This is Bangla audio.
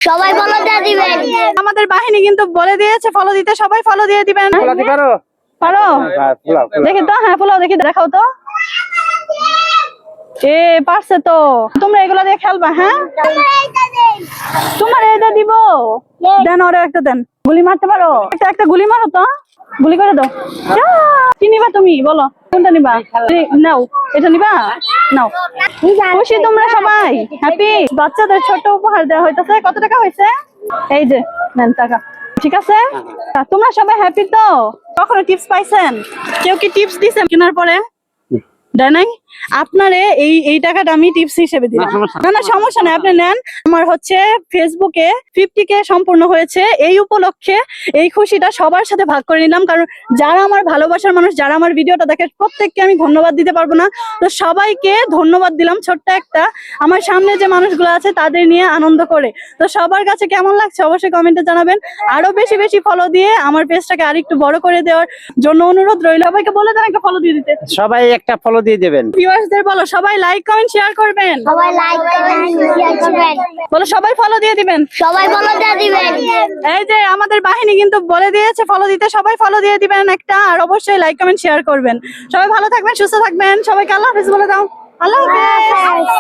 সবাই ফলো দিয়ে দিবেন। আমাদের বাহিনী কিন্তু বলে দিয়েছে ফলো দিতে, সবাই ফলো দিয়ে দিবেন। পারো দেখি তো, হ্যাঁ ফলো দেখি, দেখাও তো। এ পারছে তো, তোমরা এগুলা দিয়ে খেলবা। হ্যাঁ তোমার এটা দিব, দেন ওরে একটা দেন। গুলি মারতে পারো? একটা গুলি মারো তো, গুলি করে দাও। কি নিবা তুমি বলো, কোনটা নিবা? নাও এটা নিবা, নাও। খুশি তোমরা সবাই? হ্যাপি? বাচ্চাদের ছোট উপহার দেওয়া হইতেছে। কত টাকা হয়েছে? এই যে নেন টাকা। ঠিক আছে, তোমরা সবাই হ্যাপি তো? কখনো টিপস পাইছেন? কেউ কি টিপস দিছেন কেনার পরে? দেয় নাই? আপনারে এই টাকাটা আমি টিপস হিসেবে দিলাম। না সমস্যা নাই, আপনি নেন। আমার হচ্ছে ফেসবুকে 50K সম্পূর্ণ হয়েছে, এই উপলক্ষে এই খুশিটা সবার সাথে ভাগ করে নিলাম। কারণ যারা আমার ভালোবাসার মানুষ, যারা আমার ভিডিওটা দেখে, প্রত্যেককে আমি ধন্যবাদ দিতে পারবো না, তো সবাইকে ধন্যবাদ দিলাম। ছোট্ট একটা আমার সামনে যে মানুষগুলো আছে তাদের নিয়ে আনন্দ করে। তো সবার কাছে কেমন লাগছে অবশ্যই কমেন্টে জানাবেন। আরো বেশি বেশি ফলো দিয়ে আমার পেজটাকে আরেকটু বড় করে দেওয়ার জন্য অনুরোধ রইল। সবাইকে বলে দেন একটা ফলো দিয়ে দিতে। সবাই একটা ফলো দিয়ে দেবেন। ভিউয়ার্সদের বলো সবাই লাইক কমেন্ট শেয়ার করবেন। সবাই লাইক কমেন্ট শেয়ার করবেন। বলো সবাই ফলো দিয়ে দিবেন। সবাই ফলো দিয়ে দিবেন। এই যে আমাদের বাহিনী কিন্তু বলে দিয়েছে ফলো দিতে, সবাই ফলো দিয়ে দিবেন একটা, আর অবশ্যই লাইক কমেন্ট শেয়ার করবেন। সবাই ভালো থাকবেন, সুস্থ থাকবেন। সবাইকে আল্লাহ হাফেজ বলে দাও। আল্লাহ হাফেজ।